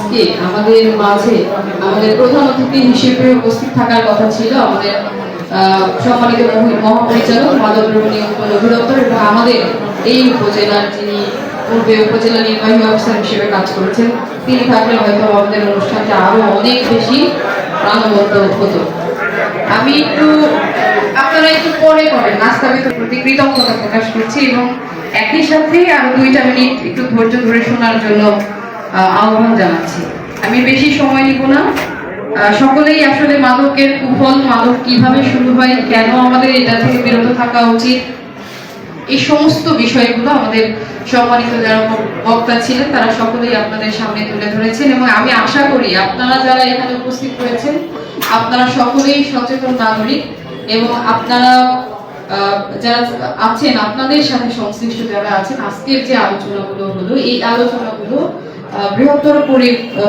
আজকে আমাদের মাঝে আমাদের প্রধান অতিথি হিসেবে উপস্থিত থাকার কথা ছিল আমাদের সম্মানিত মহাপরিচালক মাদক দ্রব্য নিয়ন্ত্রণ অধিদপ্তর এবং আমাদের এই উপজেলার যিনি পূর্বে উপজেলা নির্বাহী অফিসার হিসেবে কাজ করেছেন, তিনি থাকলে হয়তো আমাদের অনুষ্ঠানটা আরো অনেক বেশি প্রাণবন্ত হতো। আমি আপনারা একটু পরে করেন, নাস্তাবিত প্রতি কৃতজ্ঞতা প্রকাশ করছি এবং একই সাথে আরো 2টা মিনিট একটু ধৈর্য ধরে শোনার জন্য আহ্বান জানাচ্ছি। আমি বেশি সময় নিব না। সকলেই আসলে মাদকের কুফল, মাদক কিভাবে শুরু হয়, কেন আমাদের এটা থেকে বিরত থাকা উচিত, এই সমস্ত বিষয়গুলো আমাদের সম্মানিত যারা বক্তা ছিলেন তারা সকলেই আপনাদের সামনে তুলে ধরেছেন এবং আমি আশা করি আপনারা যারা এখানে উপস্থিত হয়েছেন আপনারা সকলেই সচেতন নাগরিক এবং আপনারা যারা আছেন আপনাদের সাথে সংশ্লিষ্ট যারা আছেন, আজকের যে আলোচনাগুলো হলো এই আলোচনাগুলো বৃহত্তর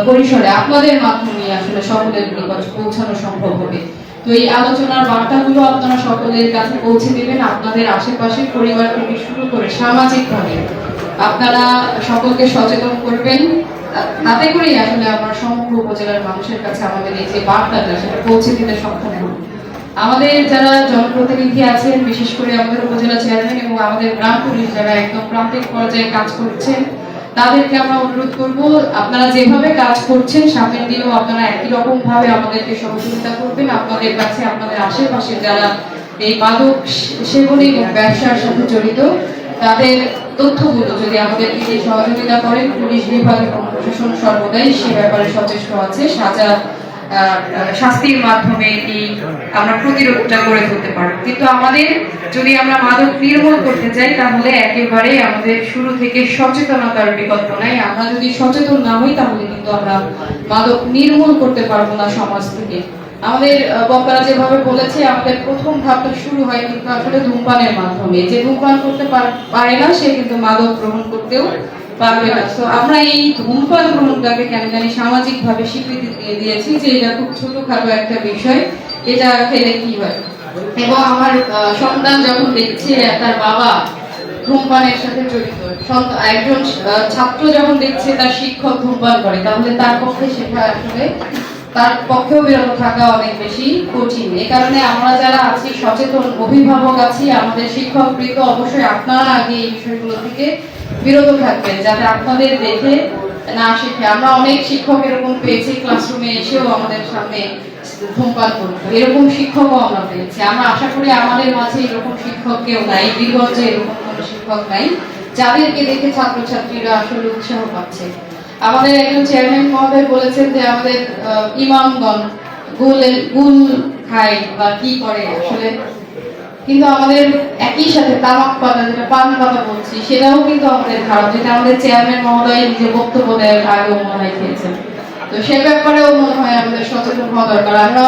পরিসরে আপনাদের মাধ্যমে আসলে সকলের নিকট পৌঁছানো সম্ভব হবে। তো এই আলোচনার বার্তাগুলো আপনারা সকলের কাছে পৌঁছে দেবেন, আপনাদের আশেপাশে পরিবার থেকে শুরু করে সামাজিকভাবে আপনারা সকলকে সচেতন করবেন। তাতে করেই আসলে আমরা সমগ্র উপজেলার মানুষের কাছে আমাদের এই যে বার্তাটা সেটা পৌঁছে দিতে সক্ষম হব। আমাদের যারা জনপ্রতিনিধি আছেন, বিশেষ করে আমাদের উপজেলা চেয়ারম্যান এবং আমাদের গ্রাম পুলিশ যারা একদম প্রান্তিক পর্যায়ে কাজ করছেন, তাদেরকে আমরা অনুরোধ করব আপনারা যেভাবে কাজ করছেন সামনের দিনেও আপনারা একই রকম ভাবে আমাদেরকে সহযোগিতা করবেন। আপনাদের কাছে আপনাদের আশেপাশে যারা এই মাদক সেবন এবং ব্যবসার সাথে জড়িত তাদের তথ্যগুলো যদি আমাদেরকে সহযোগিতা করেন, পুলিশ বিভাগ এবং প্রশাসন সর্বদাই সে ব্যাপারে সচেষ্ট আছে। শাস্তির মাধ্যমে এই আমরা প্রতিরোধটা গড়ে তুলতে পারবো। কিন্তু আমাদের যদি আমরা মাদক নির্মূল করতে চাই তাহলে একেবারে আমাদের শুরু থেকে সচেতনতার বিকল্প নাই। আমরা যদি সচেতন না হই তাহলে কিন্তু আমরা মাদক নির্মূল করতে পারবো না সমাজ থেকে। আমাদের বক্তারা যেভাবে বলেছে আমাদের প্রথম ধাপটা শুরু হয় কিন্তু আসলে ধূমপানের মাধ্যমে। যে ধূমপান করতে পারে না সে কিন্তু মাদক গ্রহণ করতেও পারবে না। তো আমরা এই ধূমপান গ্রহণটাকে কেন জানি সামাজিক ভাবে স্বীকৃতি দিয়ে দিয়েছি যে এটা খুব ছোটখাটো একটা বিষয়, এটা খেলে কি হয়। এবং আমার সন্তান যখন দেখছে তার বাবা ধূমপানের সাথে জড়িত, একজন ছাত্র যখন দেখছে তার শিক্ষক ধূমপান করে, তাহলে তার পক্ষে শেখা আসলে তার পক্ষেও বিরত থাকা অনেক বেশি কঠিন। এ কারণে আমরা যারা আছি সচেতন অভিভাবক আছি, আমাদের শিক্ষকবৃন্দ অবশ্যই আপনারা আগে এই বিষয়গুলো থেকে বিরত থাকবেন যাতে আপনাদের দেখে না শিখে। আমরা অনেক শিক্ষক এরকম পেয়েছি ক্লাসরুমে এসেও আমাদের সামনে ধূমপান করতো, এরকম শিক্ষকও আমরা পেয়েছি। আমরা আশা করি আমাদের মাঝে এরকম শিক্ষক কেউ নাই, বীরগঞ্জে এরকম কোনো শিক্ষক নাই যাদেরকে দেখে ছাত্রছাত্রীরা আসলে উৎসাহ পাচ্ছে। আমাদের একজন চেয়ারম্যান মহোদয় বলেছেন যে আমাদের ইমামগণ গুল খায় বা কি করে আসলে, কিন্তু আমাদের একই সাথে তামাক পাতা যেটা পান পাতা বলছি সেটাও কিন্তু আমাদের খারাপ, যেটা আমাদের চেয়ারম্যান মহোদয় নিজে বক্তব্য দেওয়ার আগেও মনে হয় খেয়েছেন। তো সে ব্যাপারেও মনে হয় আমাদের সচেতন হওয়া দরকার। আমরা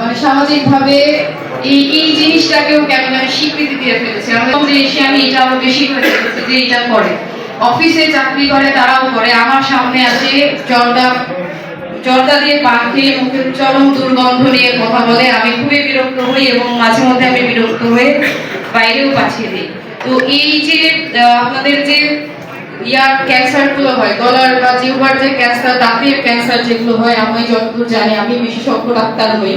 মানে সামাজিক ভাবে এই জিনিসটাকেও কেমন স্বীকৃতি দিয়ে ফেলেছি আমাদের এসে। আমি এটা আরো বেশি করে দেখেছি যে এটা করে, অফিসে চাকরি করে তারাও করে। আমার সামনে আছে জর্দা দিয়ে পান খেয়ে মুখে চরম দুর্গন্ধ নিয়ে কথা বলে, আমি খুবই বিরক্ত হই এবং মাঝে মধ্যে আমি বিরক্ত হয়ে বাইরেও পাঠিয়ে দিই। তো এই যে আপনাদের যে ক্যান্সার গুলো হয়, গলার বা জিহ্বার যে ক্যান্সার, দাঁতের ক্যান্সার যেগুলো হয়, আমি যতদূর জানি, আমি বিশেষজ্ঞ ডাক্তার হই,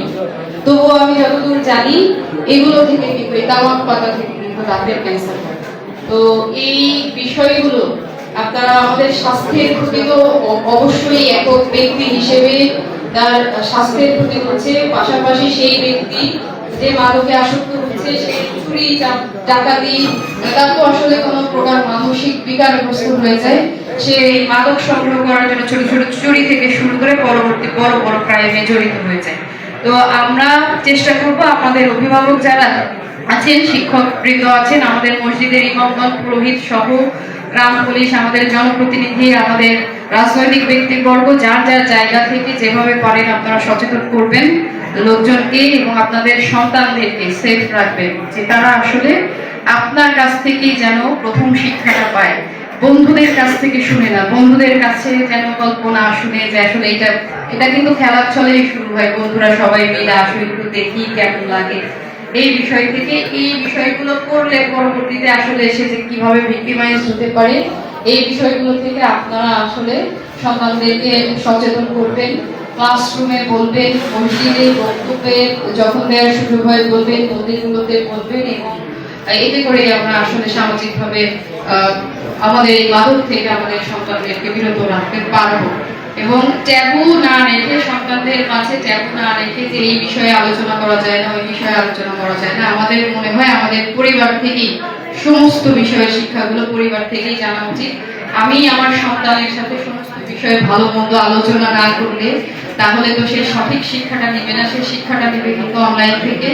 তবুও আমি যতদূর জানি এগুলো থেকে কিন্তু এই তামাক পাতা থেকে কিন্তু দাঁতের ক্যান্সার হয়। তো এই বিষয়গুলো আপনারা আমাদের স্বাস্থ্যের ক্ষতি তো অবশ্যই একক ব্যক্তি হিসেবে তার স্বাস্থ্যের ক্ষতি হচ্ছে, পাশাপাশি সেই ব্যক্তি যে মাদকে আসক্ত হচ্ছে সে চুরি ডাকাতি তার তো আসলে কোনো প্রকার মানসিক বিকারগ্রস্ত হয়ে যায়। সে মাদক সংগ্রহ করার জন্য ছোট ছোট চুরি থেকে শুরু করে পরবর্তী বড় বড় ক্রাইমে জড়িত হয়ে যায়। তো আমরা চেষ্টা করবো আমাদের অভিভাবক যারা আছেন, শিক্ষক বৃন্দ আছেন, আমাদের মসজিদের ইমামগণ, পুরোহিত সহ গ্রাম পুলিশ, আমাদের জনপ্রতিনিধি, আমাদের রাজনৈতিক ব্যক্তিবর্গ যার যার জায়গা থেকে যেভাবে পারেন আপনারা সচেতন করবেন লোকজনকে এবং আপনাদের সন্তানদেরকে সেফ রাখবেন, যে তারা আসলে আপনার কাছ থেকেই যেন প্রথম শিক্ষাটা পায়, বন্ধুদের কাছ থেকে শুনে না, বন্ধুদের কাছে যেন গল্প না শুনে যে আসলে এটা কিন্তু খেলার ছলেই শুরু হয়, বন্ধুরা সবাই মিলে আসলে একটু দেখি কেমন লাগে, এই বিষয় থেকে এই বিষয়গুলো করলে পরবর্তীতে আসলে এসে যে কিভাবে ভিক্টিমাইজ হতে পারে এই বিষয়গুলো থেকে আপনারা আসলে সন্তানদেরকে সচেতন করবেন, ক্লাসরুমে বলবেন, মসজিদে বক্তব্যে যখন দেওয়ার সুযোগ হয় বলবেন, মন্দিরগুলোতে বলবেন, এবং এতে করে আমরা আসলে সামাজিকভাবে আমাদের এই মাদক থেকে আমাদের সন্তানদেরকে বিরত রাখতে পারবো। এবং ট্যাবু না রেখে, সন্তানদের মাঝে ট্যাবু না রেখে যে এই বিষয়ে আলোচনা করা যায় না, ওই বিষয়ে আলোচনা করা যায় না, আমাদের মনে হয় আমাদের পরিবার থেকেই সমস্ত বিষয়ের শিক্ষাগুলো পরিবার থেকেই জানা উচিত। আমি আমার সন্তানের সাথে সমস্ত বিষয়ে ভালো মন্দ আলোচনা না করলে তাহলে তো সে সঠিক শিক্ষাটা নেবে না, সে শিক্ষাটা নেবে কিন্তু অনলাইন থেকে।